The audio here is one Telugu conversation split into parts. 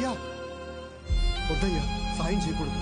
అయ్యా వద్దయ్యా, సాయం చేయకూడదు.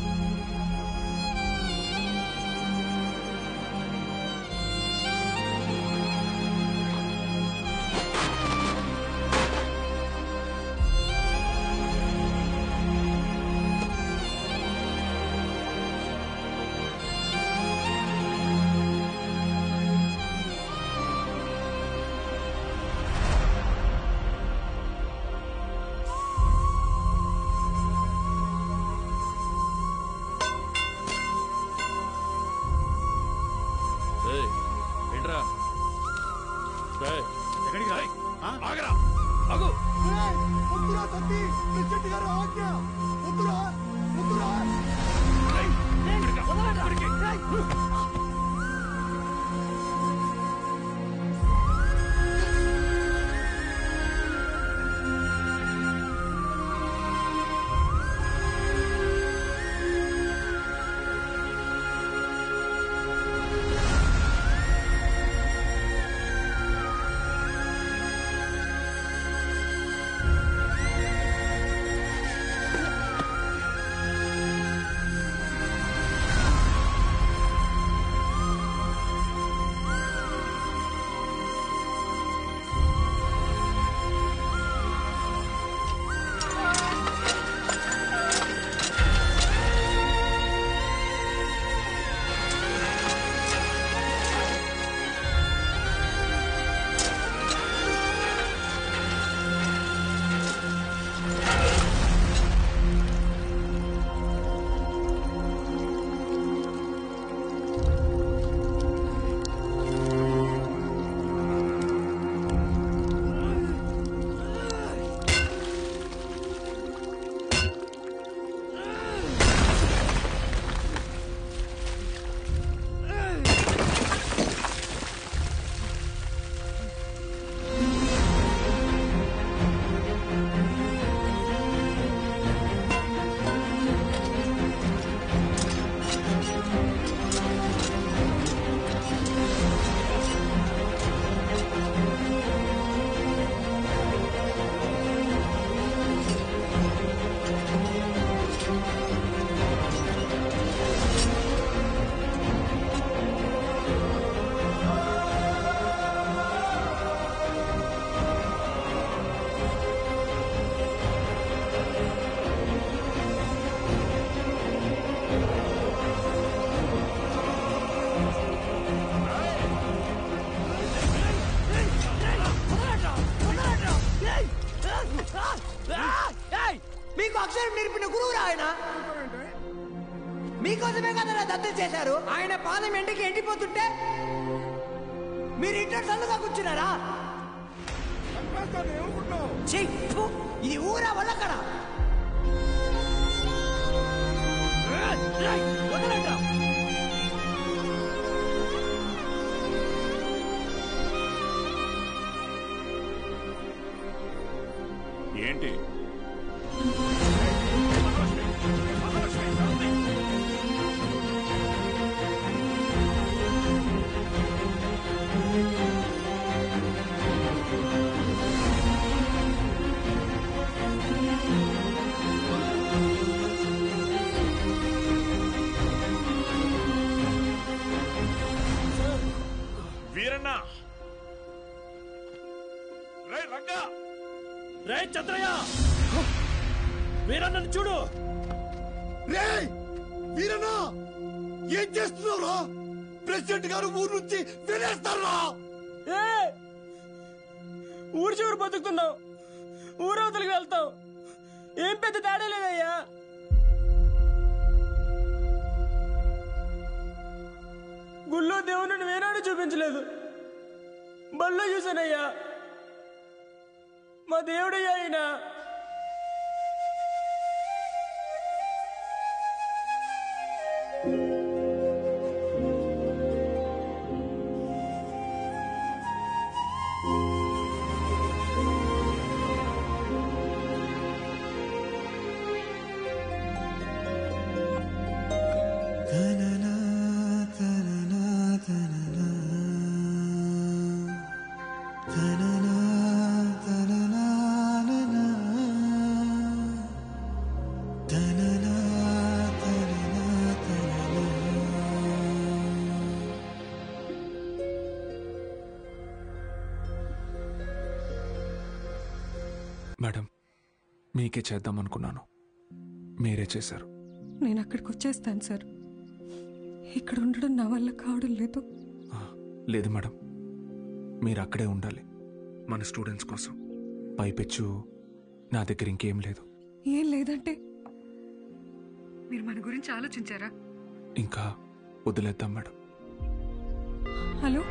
మీకు అక్షరం నేర్పిన గురువు ఆయన. మీకోసమే కదా దత్తత చేశారు. ఆయన పాదం ఎండికి ఎండిపోతుంటే మీరు ఇంటర్ సందుగా కూర్చున్నారా? ఇది ఊరా వల్లకడా? వదలండి. ఏంటి వీరన్న? రే రంగా, రే చంద్రయ్య, వీరన్నను చూడు. రే వీరన్న, ఏం చేస్తున్నావురా? ప్రెసిడెంట్ గారు ఊరు నుంచి వెళ్ళేస్తారా? ఊరు చివరి బతుకుతున్నావు, ఊరవతలికి వెళ్తావు. ఏం పెద్ద తేడా లేదయ్యా. గుళ్ళో దేవుని వేనాడు చూపించలేదు, బళ్ళో చూసానయ్యా. మా దేవుడయ్యా ఆయన. మేడం, మీకే చేద్దాం అనుకున్నాను, మీరే చేశారు. నేను అక్కడికి వచ్చేస్తాను సార్. ఇక్కడ ఉండడం నా వల్ల కావడం లేదు. లేదు మేడం, మీరు అక్కడే ఉండాలి మన స్టూడెంట్స్ కోసం. పైపెచ్చు నా దగ్గర ఇంకేం లేదు. ఏం లేదంటే మీరు మన గురించి ఆలోచించారా? ఇంకా వదిలేద్దాం మేడం. హలో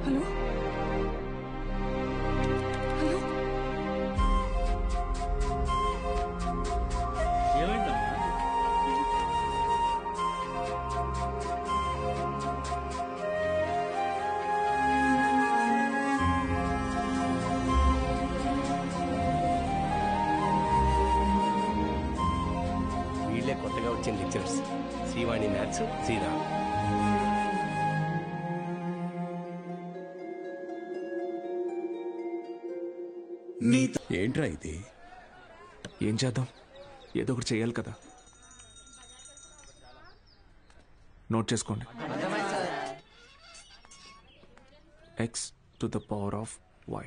హలో హలో, వీళ్ళే కొత్తగా వచ్చిన లెక్చరర్స్, శ్రీవాణి మ్యాథ్స్, శ్రీరామ్. ఏంట్రా ఇది? ఏం చేద్దాం, ఏదో ఒకటి చేయాలి కదా. నోట్ చేసుకోండి. x⁴y.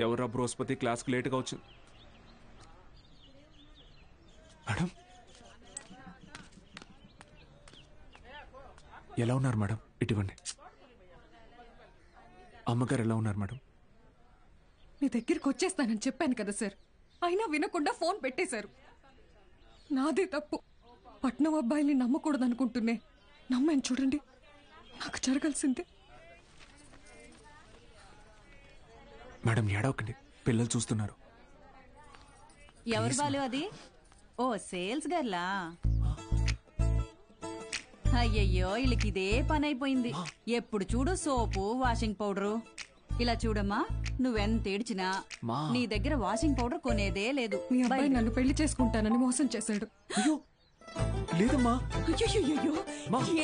ఎవరా బృహస్పతి క్లాస్కి లేట్గా వచ్చింది? మేడం, ఎలా ఉన్నారు మేడం? ఇటువంటి అమ్మగారు ఎలా ఉన్నారు మేడం? మీ దగ్గరికి వచ్చేస్తానని చెప్పాను కదా సార్, అయినా వినకుండా ఫోన్ పెట్టేశారు. నాదే తప్పు. పట్నం అబ్బాయిని నమ్మకూడదు అనుకుంటున్నే నమ్మాను. చూడండి, నాకు జరగాల్సిందే. మేడం ఏడవకండి, పిల్లలు చూస్తున్నారు. ఎవరు బాలు అది? ఓ సేల్స్ గర్లా? అయ్యయ్యో, వీళ్ళకి ఇదే పని అయిపోయింది. ఎప్పుడు చూడు సోపు, వాషింగ్ పౌడరు. ఇలా చూడమ్మా, నువ్వెంత ఏడ్చినా నీ దగ్గర వాషింగ్ పౌడర్ కొనేదే లేదు. మీ అబ్బాయి నన్ను పెళ్లి చేసుకుంటానని మోసం చేశాడు. అయ్యో లేదమ్మా. అయ్యో,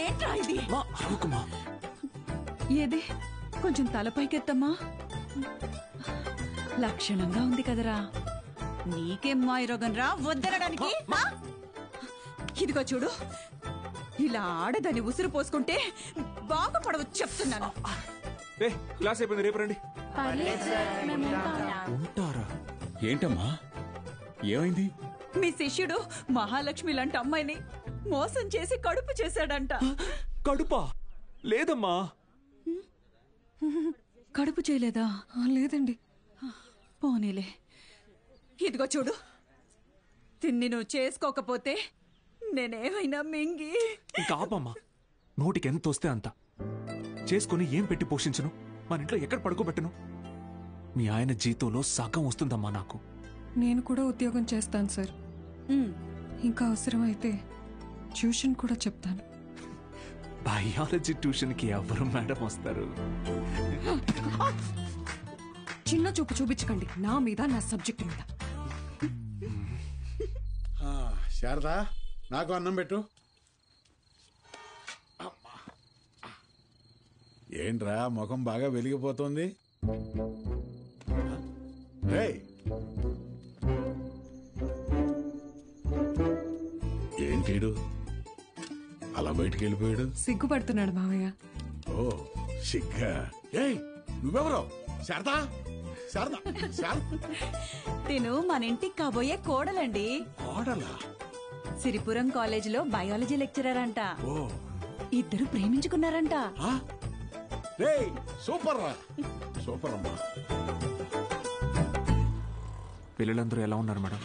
ఏంట్రా ఇది? ఏది కొంచెం తలపైకెత్తమ్మా. లక్షణంగా ఉంది కదరా. నీకేం మాయరోగం రా వద్దనడానికి? ఇదిగో చూడు, ఇలా ఆడదని ఉసురు పోసుకుంటే బాగుపడవచ్చు చెప్తున్నాను. క్లాస్ అయిపోయింది, రేపు రండి. ఉంటారా? ఏంటమ్మా, ఏమైంది? మీ శిష్యుడు మహాలక్ష్మి లాంటి అమ్మాయిని మోసం చేసి కడుపు చేశాడంట. కడుపా? లేదమ్మా. కడుపు చేయలేదా? లేదండి. పోనీలే. ఇదిగో చూడు, తిన్ని నువ్వు చేసుకోకపోతే నేనేమైనా మింగి. ఇంకా ఆపమ్మా, నోటికి ఎంత వస్తే అంత చేసుకుని ఏం పెట్టి పోషించను? మన ఇంట్లో ఎక్కడ పడుకోబెట్టను? మీ ఆయన జీతంలో సగం వస్తుందమ్మా నాకు. నేను కూడా ఉద్యోగం చేస్తాను సార్. ఇంకా అవసరమైతే ట్యూషన్ కూడా చెప్తాను. బయాలజీ ట్యూషన్కి ఎవరు మేడం వస్తారు? చిన్న చూపు చూపించకండి నా మీద, నా సబ్జెక్ట్ మీద. శారదా, నాకు అన్నం పెట్టు. ఏంట్రా ముఖం బాగా వెలిగిపోతుంది? ఏంటీడు అలా బయటికి వెళ్ళిపోయాడు? సిగ్గుపడుతున్నాడు మావయ్య. ఓ సిగ్గా? ఏయ్ నువ్వెవరో? శారదా, శారదా, తిను మన ఇంటికి కాబోయే కోడలండి. కోడలా? సిరిపురం కాలేజీలో బయాలజీ లెక్చరర్ అంట. ఓ, ఇద్దరు ప్రేమించుకున్నారంట. సూపర్ రా, సూపర్ అమ్మా. పిల్లలందరూ ఎలా ఉన్నారు మేడం?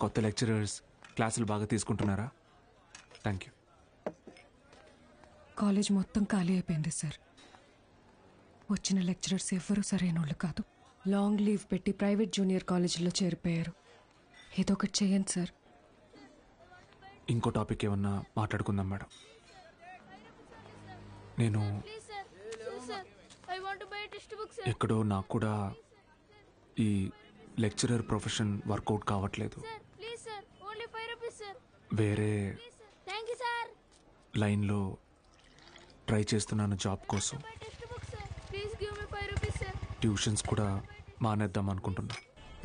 కొత్త లెక్చరర్స్ క్లాసులు బాగా తీసుకుంటున్నారా? Thank you. కాలేజ్ మొత్తం ఖాళీ అయిపోయింది సార్. వచ్చిన లెక్చరర్స్ ఎవ్వరూ సరైన వాళ్ళు కాదు. లాంగ్ లీవ్ పెట్టి ప్రైవేట్ జూనియర్ కాలేజీలో చేరిపోయారు. ఏదో ఒకటి చేయండి సార్. ఇంకో టాపిక్ ఏమన్నా మాట్లాడుకుందాం మేడం. నేను ఎక్కడో నాకు కూడా ఈ లెక్చరర్ ప్రొఫెషన్ వర్కౌట్ కావట్లేదు. వేరే లైన్లో ట్రై చేస్తున్నాను జాబ్ కోసం. ట్యూషన్స్ కూడా మానేద్దాం అనుకుంటున్నా.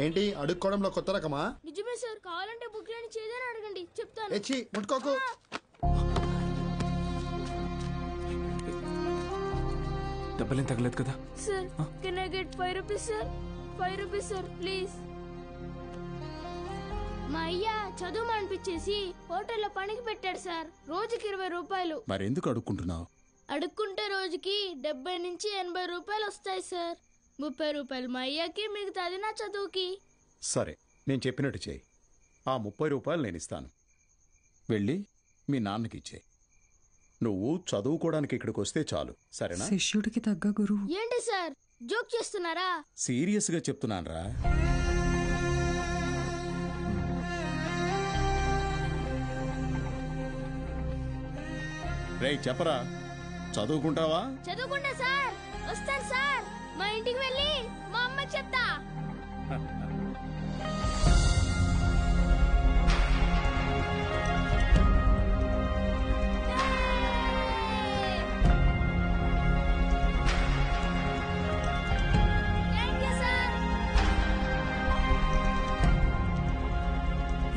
ఏంటి అడుక్కోవడంలో కొత్త రకమా? నిజమే సార్, కావాలంటే బుక్ లేని చేదని అడగండి, చెప్తాను. ఎచ్చి ముట్టుకోకు. దెబ్బలేం తగలేదు కదా? Sir can I get 5 rupees sir? 5 rupees sir please. మా అయ్య చదువు అనిపించేసి హోటల్లో పనికి పెట్టాడు సార్. రోజుకి 20 రూపాయలు. మరెందుకు అడుక్కుంటున్నావు? అడుక్కుంటే రోజుకి 70 నుంచి 80 రూపాయలు వస్తాయి సార్. 30 రూపాయలు మా అయ్యకి, మిగతాది నా చదువుకి. సరే, నేను చెప్పినట్టు చేయి. ఆ 30 రూపాయలు నేను ఇస్తాను. వెళ్ళి మీ నాన్నకి ఇచ్చేయి. నువ్వు చదువుకోవడానికి ఇక్కడికి వస్తే చాలు, సరేనా? శిష్యుడికి తగ్గ గురువు. ఏంటి సార్ జోక్ చేస్తున్నారా? సీరియస్గా చెప్తున్నానురా. రేయ్ చెప్పరా, చదువుకుంటావా? చదువుకుంటా సార్. వస్తాను సార్. మా ఇంటికి వెళ్ళి మా అమ్మకి చెప్తా.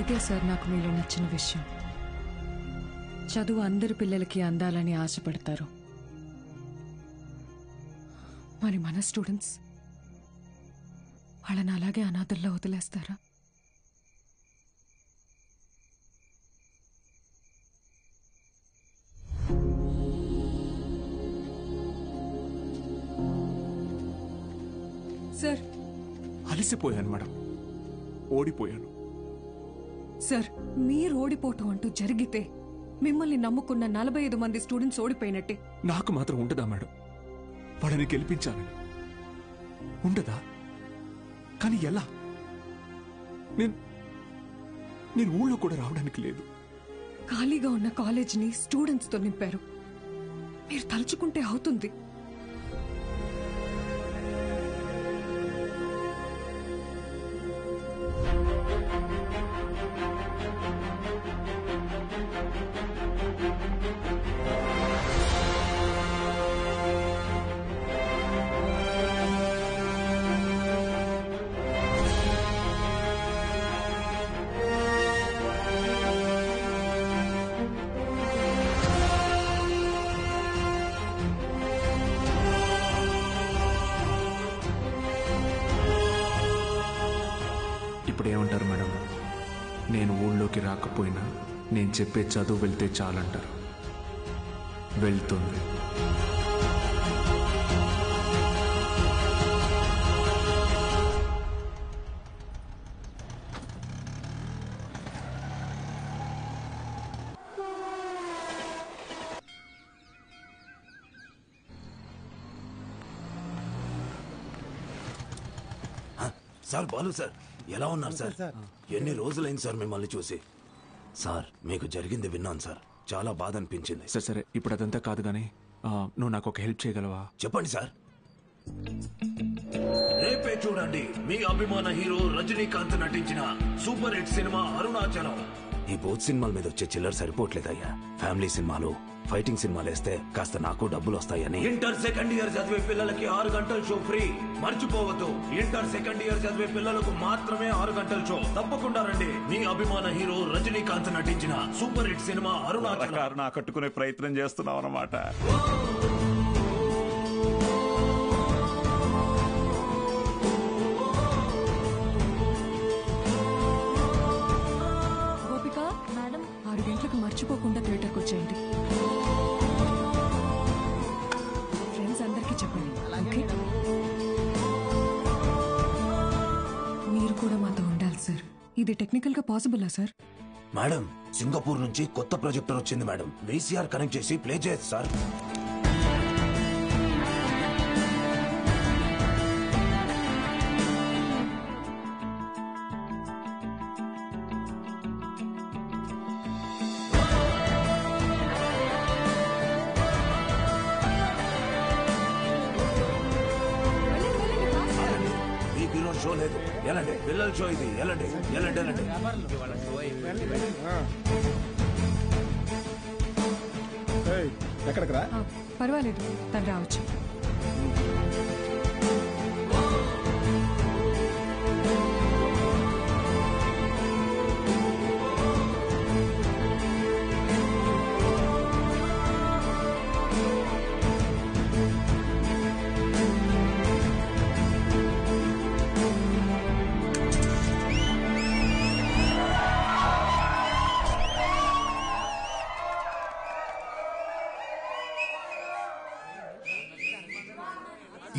ఇదే సార్ నాకు మీలో నచ్చిన విషయం. చదువు అందరి పిల్లలకి అందాలని ఆశపడతారు. మరి మన స్టూడెంట్స్ వాళ్ళని అలాగే అనాథల్లో వదిలేస్తారా? సార్, అలసిపోయాను మేడం, ఓడిపోయాను. సార్, మీరు ఓడిపోవటం అంటూ జరిగితే మిమ్మల్ని నమ్ముకున్న 45 మంది స్టూడెంట్స్ ఓడిపోయినట్టే. నాకు మాత్రం ఉండదా మేడం? వాళ్ళని గెలిపించాలని ఉండదా? కానీ ఎలా? నేను ఊళ్ళో కూడా రావడానికి లేదు. ఖాళీగా ఉన్న కాలేజీని స్టూడెంట్స్తో నింపారు. మీరు తలుచుకుంటే అవుతుంది. ఇప్పుడేమంటారు మేడం? నేను ఊళ్ళోకి రాకపోయినా నేను చెప్పే చదువు వెళ్తే చాలంటారు. వెళ్తుంది. సార్, బాలు సార్, ఎలా ఉన్నారు సార్? ఎన్ని రోజులైంది సార్ మిమ్మల్ని చూసి. సార్, మీకు జరిగింది విన్నాను సార్. చాలా బాధ అనిపించింది. సరే సరే, ఇప్పుడు అదంతా కాదు కానీ నువ్వు నాకు ఒక హెల్ప్ చేయగలవా? చెప్పండి సార్. రేపే చూడండి మీ అభిమాన హీరో రజనీకాంత్ నటించిన సూపర్ హిట్ సినిమా అరుణాచలం. ఈ బోత్ సినిమాల మీద వచ్చే చిల్లర సరిపోవట్లేదయ్యా. ఫ్యామిలీ సినిమాలు, ఫైటింగ్ సినిమాలు వేస్తే కాస్త నాకు డబ్బులు వస్తాయని. ఇంటర్ సెకండ్ ఇయర్ చదివే పిల్లలకి 6 గంటల షో ఫ్రీ. మర్చిపోవద్దు, ఇంటర్ సెకండ్ ఇయర్ చదివే పిల్లలకు మాత్రమే 6 గంటల షో. తప్పకుండా రండి. మీ అభిమాన హీరో రజనీకాంత్ నటించిన సూపర్ హిట్ సినిమా అరుణాచలం. కట్టుకునే ప్రయత్నం చేస్తున్నావు అన్నమాట. గోపిక మేడం, 6 గంటలకు మర్చిపోకుండా థియేటర్కి వచ్చేయండి. ఫ్రెండ్స్ అందరికీ చెప్పండి, ఓకే? మీరు కూడా మాతో ఉండాలి సార్. ఇది టెక్నికల్ గా పాసిబులా సార్? మేడం, సింగపూర్ నుంచి కొత్త ప్రొజెక్టర్ వచ్చింది మేడం. VCR కనెక్ట్ చేసి ప్లే చేయొచ్చు సార్. మీకు ఈరోజు షో లేదు, ఎలాంటి పిల్లల షో ఇది. ఎలాంటి ఎలాంటి ఎలాంటి ఎక్కడికి రా? పర్వాలేదు, తను రావచ్చు.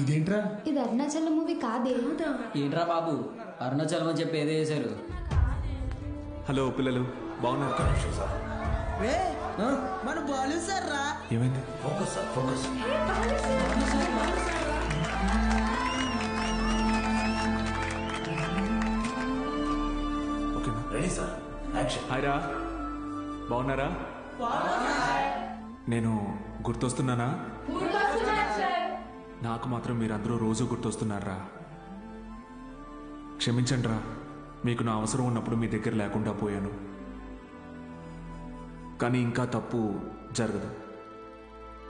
ఇదేంట్రా? ఇది అరుణాచలం మూవీ కాదే. ఏంట్రా బాబు అరుణాచలం అని చెప్పి ఏదో చేశారు. హలో పిల్లలు, బాగున్నారు? మన బాలు సార్ రా. ఏమైంది? Focus sir, focus. ఓకేనా? Ready sir, action. హాయ్ రా, బాగున్నారా? నేను గుర్తొస్తున్నానా? నాకు మాత్రం మీరందరూ రోజు గుర్తొస్తున్నారా? క్షమించండి రా, మీకు నా అవసరం ఉన్నప్పుడు మీ దగ్గర లేకుండా పోయాను. కానీ ఇంకా తప్పు జరగదు.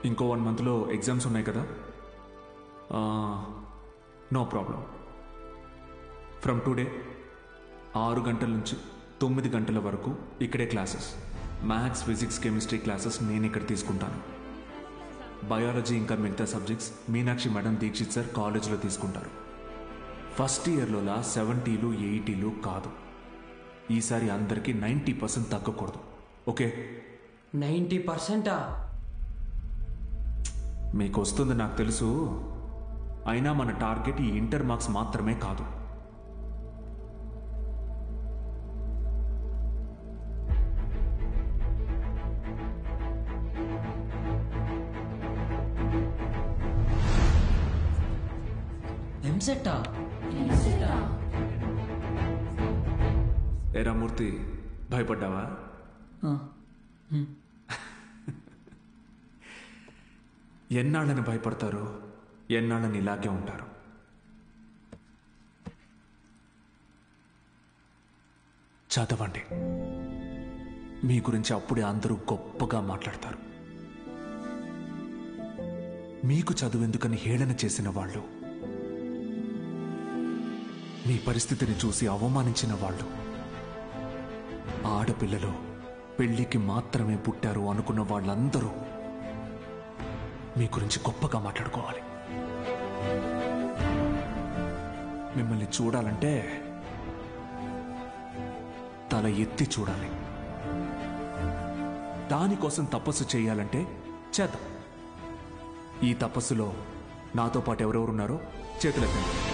ఇంకో 1 మంత్లో ఎగ్జామ్స్ ఉన్నాయి కదా. No problem. ఫ్రమ్ టుడే 6 గంటల నుంచి 9 గంటల వరకు ఇక్కడే classes. Maths, physics, chemistry classes నేను ఇక్కడ తీసుకుంటాను. బయాలజీ ఇంకా మిగతా subjects Meenakshi madam, Dikshit sir కాలేజీలో తీసుకుంటారు. ఫస్ట్ ఇయర్లోలా 70లు 80లు కాదు. ఈసారి అందరికీ 90% తగ్గకూడదు. ఓకే? 90%? మీకు వస్తుంది నాకు తెలుసు. అయినా మన టార్గెట్ ఈ ఇంటర్ మార్క్స్ మాత్రమే కాదు. ఎంసెట్టా? ఏరా మూర్తి, భయపడ్డావా? ఎన్నాళ్ళని భయపడతారు, ఎన్నాళ్ళని ఇలాగే ఉంటారు. చదవండి. మీ గురించి అప్పుడే అందరూ గొప్పగా మాట్లాడతారు. మీకు చదువెందుకని హేళన చేసిన వాళ్ళు, మీ పరిస్థితిని చూసి అవమానించిన వాళ్ళు, ఆడపిల్లలు పెళ్లికి మాత్రమే పుట్టారు అనుకున్న వాళ్ళందరూ మీ గురించి గొప్పగా మాట్లాడుకోవాలి. మిమ్మల్ని చూడాలంటే తల ఎత్తి చూడాలి. దానికోసం తపస్సు చేయాలంటే చేద్దాం. ఈ తపస్సులో నాతో పాటు ఎవరెవరున్నారో చేతులెత్తండి.